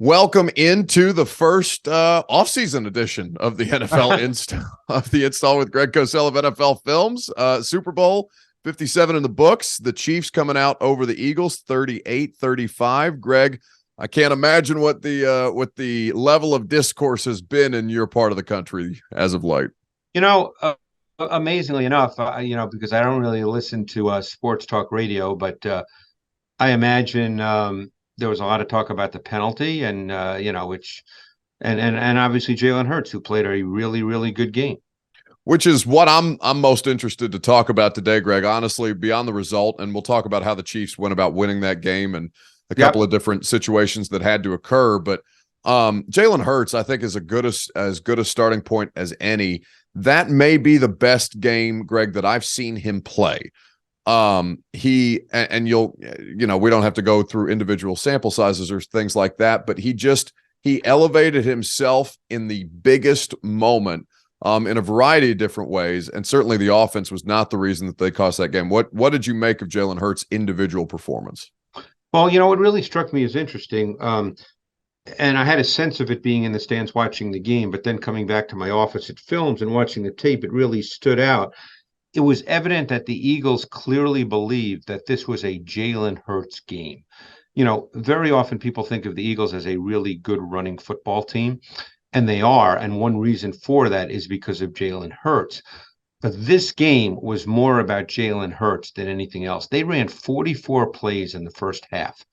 Welcome into the first off-season edition of the NFL Install with Greg Cosell of NFL Films. Super Bowl 57 in the books. The Chiefs coming out over the Eagles 38-35. Greg, I can't imagine what the level of discourse has been in your part of the country as of late. Amazingly enough, because I don't really listen to sports talk radio, but I imagine there was a lot of talk about the penalty, and and obviously Jalen Hurts, who played a really, really good game. Which is what I'm most interested to talk about today, Greg. Honestly, beyond the result, and we'll talk about how the Chiefs went about winning that game and a couple of different situations that had to occur. But Jalen Hurts, I think, is as good a starting point as any. That may be the best game, Greg, that I've seen him play. We don't have to go through individual sample sizes or things like that, but he elevated himself in the biggest moment in a variety of different ways, and certainly the offense was not the reason that they cost that game. What did you make of Jalen Hurts' individual performance? Well, what really struck me as interesting, and I had a sense of it being in the stands watching the game, but then coming back to my office at Films and watching the tape, it really stood out. It was evident that the Eagles clearly believed that this was a Jalen Hurts game. Very often people think of the Eagles as a really good running football team, and they are. And one reason for that is because of Jalen Hurts. But this game was more about Jalen Hurts than anything else. They ran 44 plays in the first half.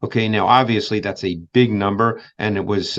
Okay, now obviously that's a big number, and it was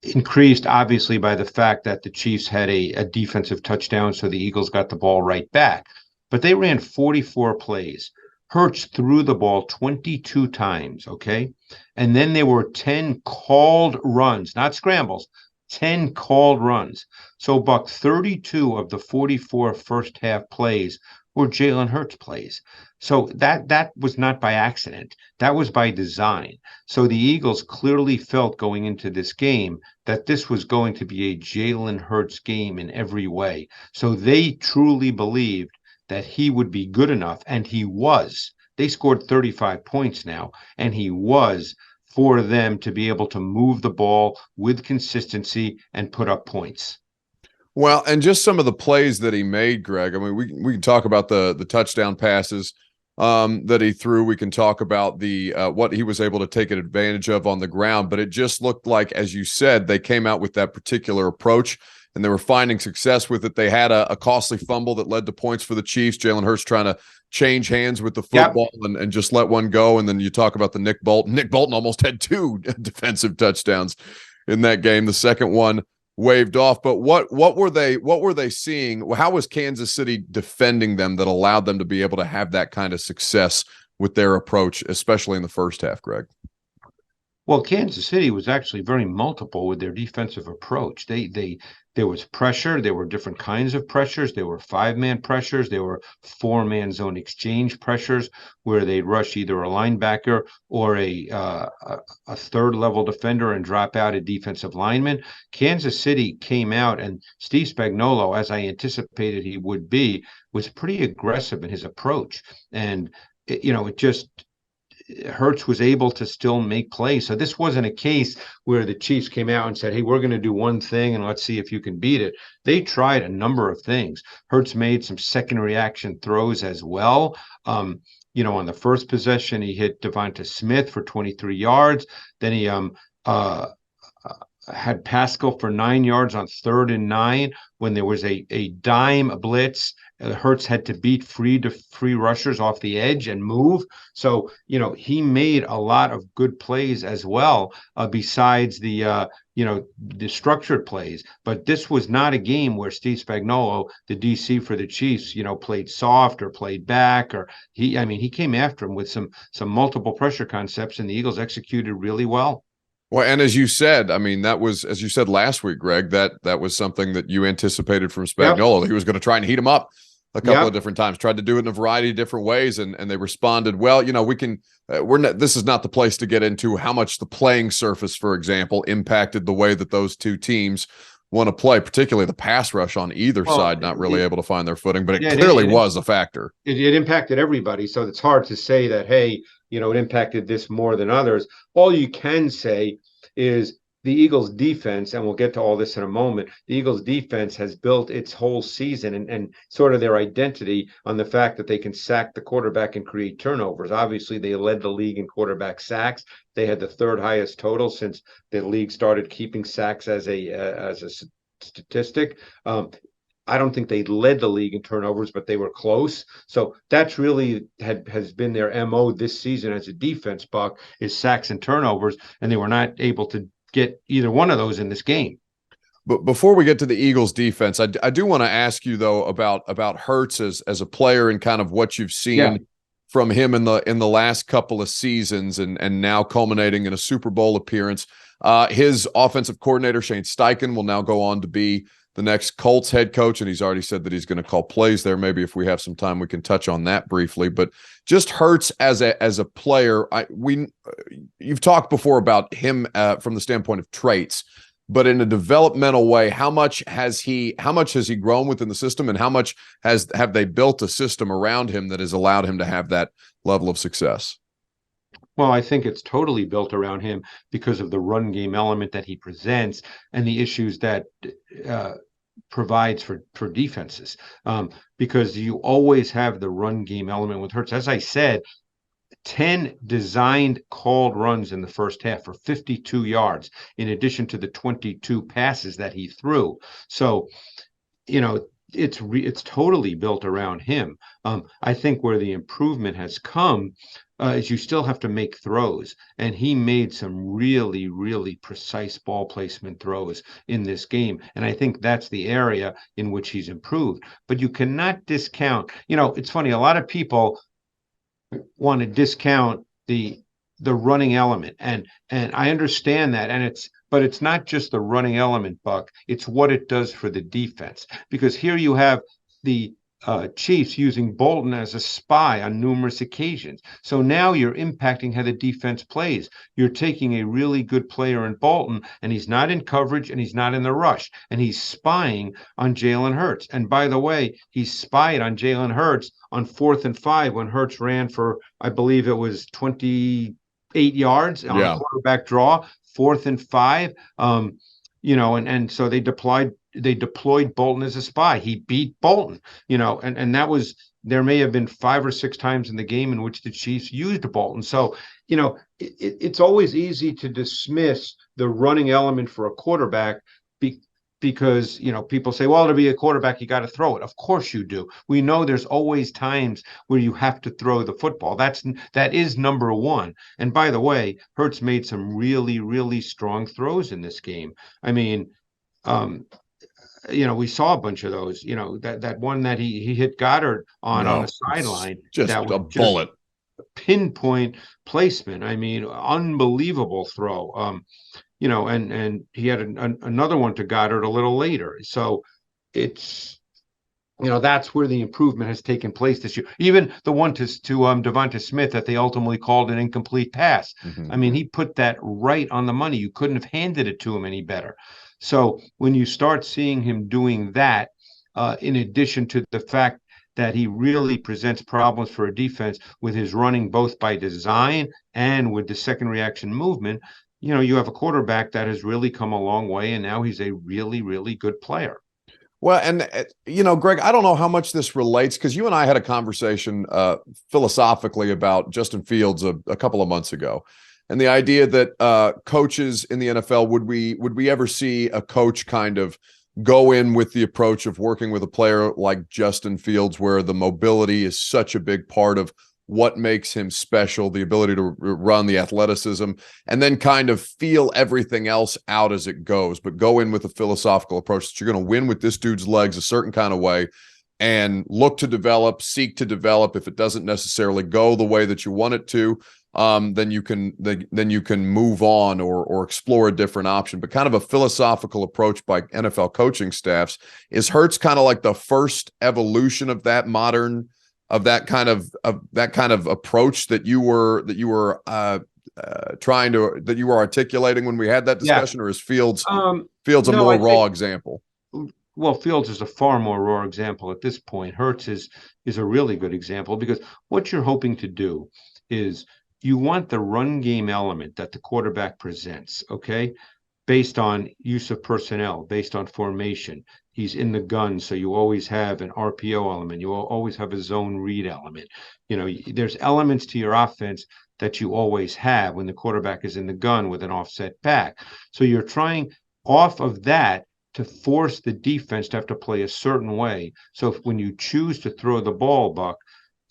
increased obviously by the fact that the Chiefs had a defensive touchdown, so the Eagles got the ball right back. But they ran 44 plays. Hurts threw the ball 22 times, okay? And then there were 10 called runs, not scrambles, 10 called runs. So, Buck, 32 of the 44 first half plays were Jalen Hurts plays. So that was not by accident. That was by design. So the Eagles clearly felt going into this game that this was going to be a Jalen Hurts game in every way. So they truly believed that he would be good enough, and he was. They scored 35 points now, and he was, for them to be able to move the ball with consistency and put up points. Well, and just some of the plays that he made, Greg. I mean, we can talk about the touchdown passes that he threw. We can talk about the what he was able to take advantage of on the ground. But it just looked like, as you said, they came out with that particular approach, and they were finding success with it. They had a costly fumble that led to points for the Chiefs. Jalen Hurts trying to change hands with the football and just let one go. And then you talk about the Nick Bolton. Nick Bolton almost had 2 defensive touchdowns in that game. The second one waved off. But what were they seeing? How was Kansas City defending them that allowed them to be able to have that kind of success with their approach, especially in the first half, Greg? Well, Kansas City was actually very multiple with their defensive approach. There was pressure. There were different kinds of pressures. There were 5-man pressures. There were 4-man zone exchange pressures where they'd rush either a linebacker or a third-level defender and drop out a defensive lineman. Kansas City came out, and Steve Spagnuolo, as I anticipated he would be, was pretty aggressive in his approach. And Hurts was able to still make plays. So this wasn't a case where the Chiefs came out and said, hey, we're going to do one thing and let's see if you can beat it. They tried a number of things. Hurts made some second reaction throws as well. On the first possession, he hit Devonta Smith for 23 yards. Then he had Pascal for 9 yards on 3rd and 9 when there was a dime blitz. Hurts had to beat free rushers off the edge and move. So, he made a lot of good plays as well, besides the structured plays. But this was not a game where Steve Spagnuolo, the DC for the Chiefs, played soft or played back, or he came after him with some multiple pressure concepts, and the Eagles executed really well. Well, and as you said, that was, as you said last week, Greg, that was something that you anticipated from Spagnuolo. He was going to try and heat him up a couple of different times, tried to do it in a variety of different ways, and they responded well. This is not the place to get into how much the playing surface, for example, impacted the way that those two teams want to play, particularly the pass rush on either side, not really able to find their footing, but it clearly was a factor. It impacted everybody. So it's hard to say that, hey, it impacted this more than others. All you can say is the Eagles defense, and we'll get to all this in a moment, the Eagles defense has built its whole season and sort of their identity on the fact that they can sack the quarterback and create turnovers. Obviously, they led the league in quarterback sacks. They had the third highest total since the league started keeping sacks as a statistic. I don't think they led the league in turnovers, but they were close. So that's really has been their MO this season as a defense, Buck, is sacks and turnovers, and they were not able to get either one of those in this game. But before we get to the Eagles defense, I do want to ask you though about Hurts as a player and kind of what you've seen from him in the last couple of seasons and now culminating in a Super Bowl appearance. His offensive coordinator, Shane Steichen, will now go on to be the next Colts head coach, and he's already said that he's going to call plays there. Maybe if we have some time, we can touch on that briefly. But just Hurts as a player, you've talked before about him from the standpoint of traits, but in a developmental way, how much has he grown within the system, and how much have they built a system around him that has allowed him to have that level of success? Well, I think it's totally built around him because of the run game element that he presents and the issues that provides for defenses, because you always have the run game element with Hurts. As I said, 10 designed called runs in the first half for 52 yards, in addition to the 22 passes that he threw. So, it's totally built around him. I think where the improvement has come is you still have to make throws, and he made some really, really precise ball placement throws in this game, and I think that's the area in which he's improved. But you cannot discount. It's funny. A lot of people want to discount the running element, and I understand that, but it's not just the running element, Buck. It's what it does for the defense, because here you have the Chiefs using Bolton as a spy on numerous occasions. So now you're impacting how the defense plays. You're taking a really good player in Bolton, and he's not in coverage, and he's not in the rush, and he's spying on Jalen Hurts. And by the way, he spied on Jalen Hurts on 4th and 5 when Hurts ran for, I believe it was 28 yards on a quarterback draw, 4th and 5. And so they deployed Bolton as a spy. He beat Bolton, and that was, there may have been 5 or 6 times in the game in which the Chiefs used Bolton. So, it's always easy to dismiss the running element for a quarterback because, people say, well, to be a quarterback, you got to throw it. Of course you do. We know there's always times where you have to throw the football. That is number one. And by the way, Hurts made some really, really strong throws in this game. I mean, we saw a bunch of those, that one that he hit Goddard on the sideline. Just that a bullet. Pinpoint placement. I mean, unbelievable throw. And he had another one to Goddard a little later. So it's, that's where the improvement has taken place this year. Even the one to Devonta Smith that they ultimately called an incomplete pass. Mm-hmm. I mean, he put that right on the money. You couldn't have handed it to him any better. So when you start seeing him doing that, in addition to the fact that he really presents problems for a defense with his running, both by design and with the second reaction movement, you have a quarterback that has really come a long way, and now he's a really, really good player. Well, and, Greg, I don't know how much this relates, because you and I had a conversation philosophically about Justin Fields a couple of months ago. And the idea that coaches in the NFL, would we ever see a coach kind of go in with the approach of working with a player like Justin Fields, where the mobility is such a big part of what makes him special, the ability to run, the athleticism, and then kind of feel everything else out as it goes, but go in with a philosophical approach that you're going to win with this dude's legs a certain kind of way, and look to develop, seek to develop. If it doesn't necessarily go the way that you want it to, then you can move on or explore a different option. But kind of a philosophical approach by NFL coaching staffs. Is Hurts kind of like the first evolution of that that kind of approach that you were articulating when we had that discussion, or is Fields a more raw example? Well, Fields is a far more raw example at this point. Hurts is a really good example, because what you're hoping to do is you want the run game element that the quarterback presents, okay? Based on use of personnel, based on formation. He's in the gun, so you always have an RPO element. You always have a zone read element. There's elements to your offense that you always have when the quarterback is in the gun with an offset back. So you're trying off of that to force the defense to have to play a certain way. So when you choose to throw the ball, Buck,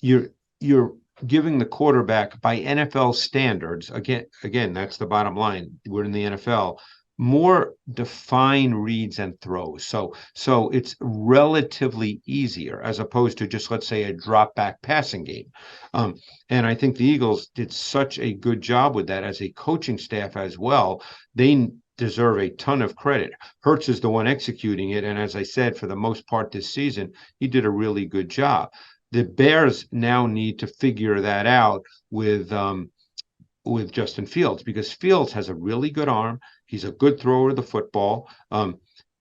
you're giving the quarterback by NFL standards, again, that's the bottom line. We're in the NFL, more defined reads and throws. So it's relatively easier as opposed to just, let's say, a drop back passing game. And I think the Eagles did such a good job with that as a coaching staff as well. They deserve a ton of credit. Hurts is the one executing it. And as I said, for the most part this season, he did a really good job. The Bears now need to figure that out with Justin Fields, because Fields has a really good arm. He's a good thrower of the football.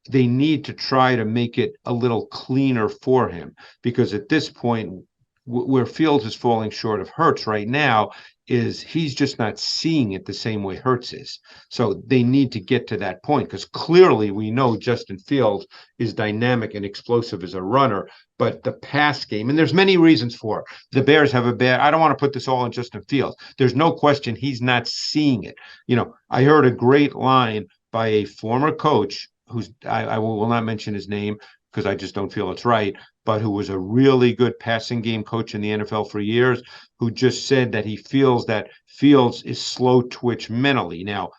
They need to try to make it a little cleaner for him, because at this point, where Fields is falling short of Hurts right now is he's just not seeing it the same way Hurts is. So they need to get to that point, because clearly we know Justin Fields is dynamic and explosive as a runner, but the pass game, and there's many reasons for it. The Bears have a bad, I don't want to put this all on Justin Fields. There's no question he's not seeing it. I heard a great line by a former coach who's, I will not mention his name because I just don't feel it's right, but who was a really good passing game coach in the NFL for years, who just said that he feels that Fields is slow twitch mentally. Now,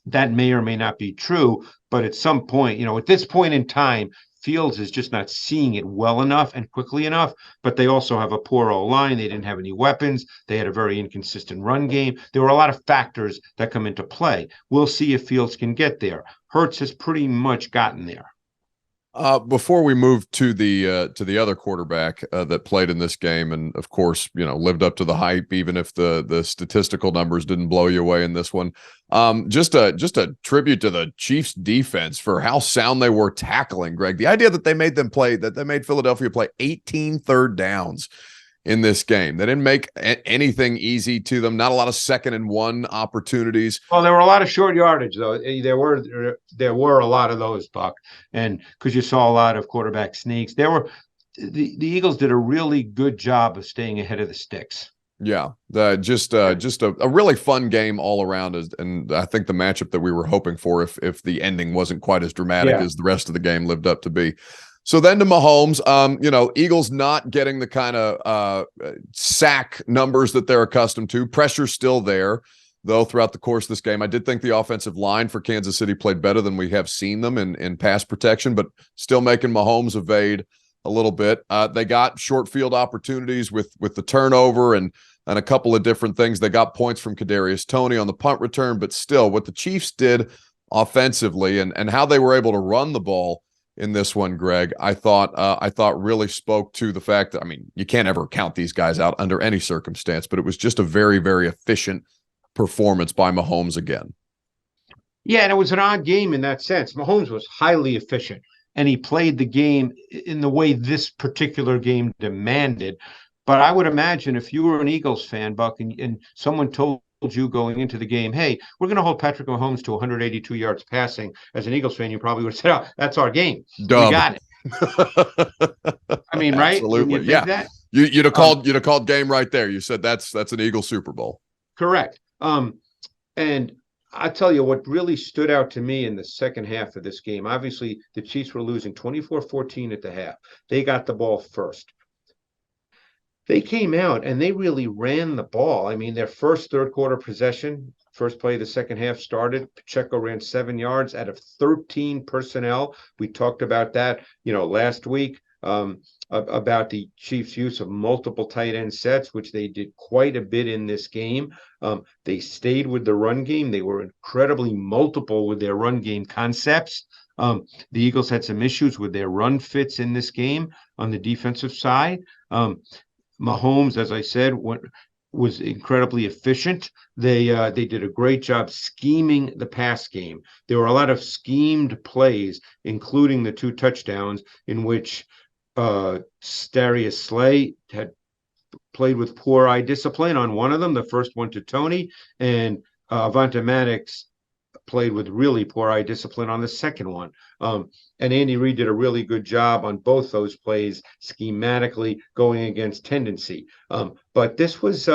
that may or may not be true, but at some point, at this point in time, Fields is just not seeing it well enough and quickly enough, but they also have a poor O-line. They didn't have any weapons. They had a very inconsistent run game. There were a lot of factors that come into play. We'll see if Fields can get there. Hurts has pretty much gotten there. Before we move to the other quarterback that played in this game, and of course, lived up to the hype, even if the statistical numbers didn't blow you away in this one. Just a tribute to the Chiefs defense for how sound they were tackling, Greg. The idea that they made Philadelphia play 18 third downs in this game. They didn't make anything easy to them. Not a lot of 2nd and 1 opportunities. Well, there were a lot of short yardage, though. There were a lot of those, Buck, and because you saw a lot of quarterback sneaks. The Eagles did a really good job of staying ahead of the sticks. Yeah, just a really fun game all around, and I think the matchup that we were hoping for, if the ending wasn't quite as dramatic as the rest of the game lived up to be. So then to Mahomes, Eagles not getting the kind of sack numbers that they're accustomed to. Pressure's still there, though, throughout the course of this game. I did think the offensive line for Kansas City played better than we have seen them in pass protection, but still making Mahomes evade a little bit. They got short field opportunities with the turnover and a couple of different things. They got points from Kadarius Toney on the punt return, but still what the Chiefs did offensively and how they were able to run the ball in this one, Greg, I thought really spoke to the fact that, you can't ever count these guys out under any circumstance, but it was just a very, very efficient performance by Mahomes again. Yeah, and it was an odd game in that sense. Mahomes was highly efficient, and he played the game in the way this particular game demanded. But I would imagine if you were an Eagles fan, Buck, and someone told you going into the game, hey, we're going to hold Patrick Mahomes to 182 yards passing, as an Eagles fan, you probably would have said, oh, that's our game. Dub. We got it. Right? Absolutely. Yeah. You'd have called game right there. You said that's an Eagles Super Bowl. Correct. And I tell you what really stood out to me in the second half of this game. Obviously, the Chiefs were losing 24-14 at the half. They got the ball first. They came out and they really ran the ball. Their first third quarter possession, first play of the second half started. Pacheco ran 7 yards out of 13 personnel. We talked about that, last week, about the Chiefs' use of multiple tight end sets, which they did quite a bit in this game. They stayed with the run game. They were incredibly multiple with their run game concepts. The Eagles had some issues with their run fits in this game on the defensive side. Mahomes, as I said, was incredibly efficient. They did a great job scheming the pass game. There were a lot of schemed plays, including the 2 touchdowns in which Darius Slay had played with poor eye discipline on one of them, the first one to Tony, and Avante Maddox played with really poor eye discipline on the second one. And Andy Reid did a really good job on both those plays, schematically going against tendency. But this was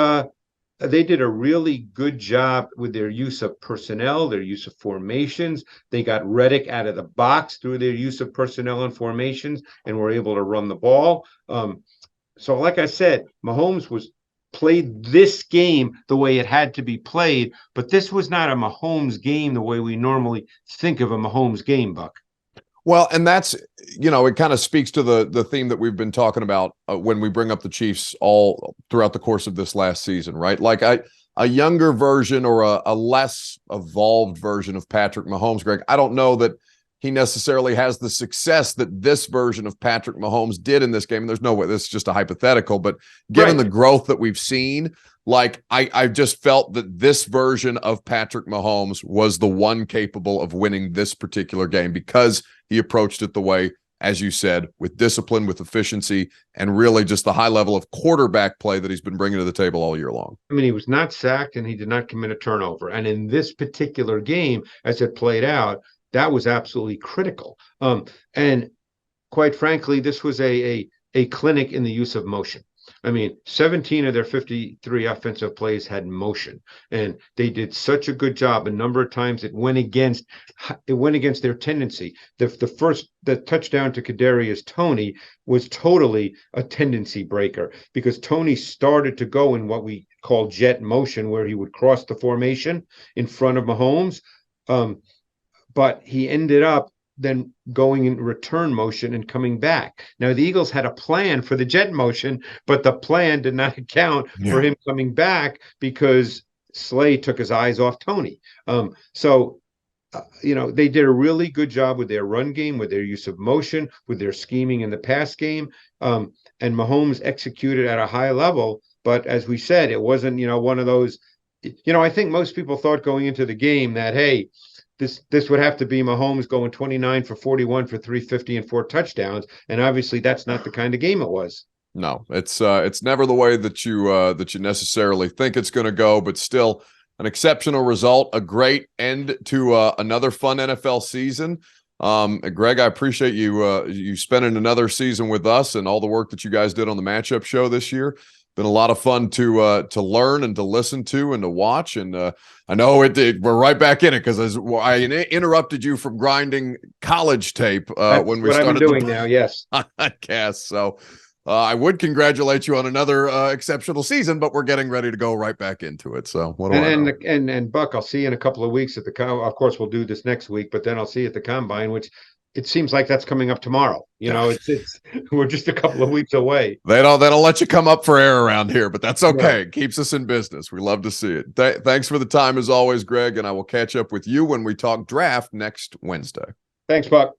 they did a really good job with their use of personnel, their use of formations. They got Reddick out of the box through their use of personnel and formations, and were able to run the ball. So like I said, Mahomes played this game the way it had to be played, but this was not a Mahomes game the way we normally think of a Mahomes game, Buck. Well, and that's, it kind of speaks to the theme that we've been talking about when we bring up the Chiefs all throughout the course of this last season, right? Like a younger version or a less evolved version of Patrick Mahomes, Greg. I don't know that he necessarily has the success that this version of Patrick Mahomes did in this game. And there's no way, this is just a hypothetical, but given the growth that we've seen, like I just felt that this version of Patrick Mahomes was the one capable of winning this particular game because he approached it the way, as you said, with discipline, with efficiency, and really just the high level of quarterback play that he's been bringing to the table all year long. I mean, he was not sacked and he did not commit a turnover. And in this particular game, as it played out, that was absolutely critical. And quite frankly, this was a clinic in the use of motion. I mean, 17 of their 53 offensive plays had motion, and they did such a good job. A number of times it went against their tendency. The touchdown to Kadarius Toney was totally a tendency breaker because Toney started to go in what we call jet motion, where he would cross the formation in front of Mahomes. But he ended up then going in return motion and coming back. Now, the Eagles had a plan for the jet motion, but the plan did not account for him coming back because Slay took his eyes off Toney. They did a really good job with their run game, with their use of motion, with their scheming in the pass game. And Mahomes executed at a high level. But as we said, it wasn't, one of those, I think most people thought going into the game that, hey, this would have to be Mahomes going 29 for 41 for 350 and 4 touchdowns, and obviously that's not the kind of game it was. No, it's never the way that you necessarily think it's going to go, but still an exceptional result, a great end to another fun NFL season. Greg, I appreciate you spending another season with us and all the work that you guys did on the matchup show this year. Been a lot of fun to learn and to listen to and to watch. And I know we're right back in it because I interrupted you from grinding college tape when we started doing now. Yes, podcast. So I would congratulate you on another exceptional season, but we're getting ready to go right back into it. So what do I know? And Buck, I'll see you in a couple of weeks at the of course we'll do this next week, but then I'll see you at the Combine, which it seems like that's coming up tomorrow. It's we're just a couple of weeks away. They don't let you come up for air around here, but that's okay. It keeps us in business. We love to see it. Thanks for the time as always, Greg, and I will catch up with you when we talk draft next Wednesday. Thanks, Buck.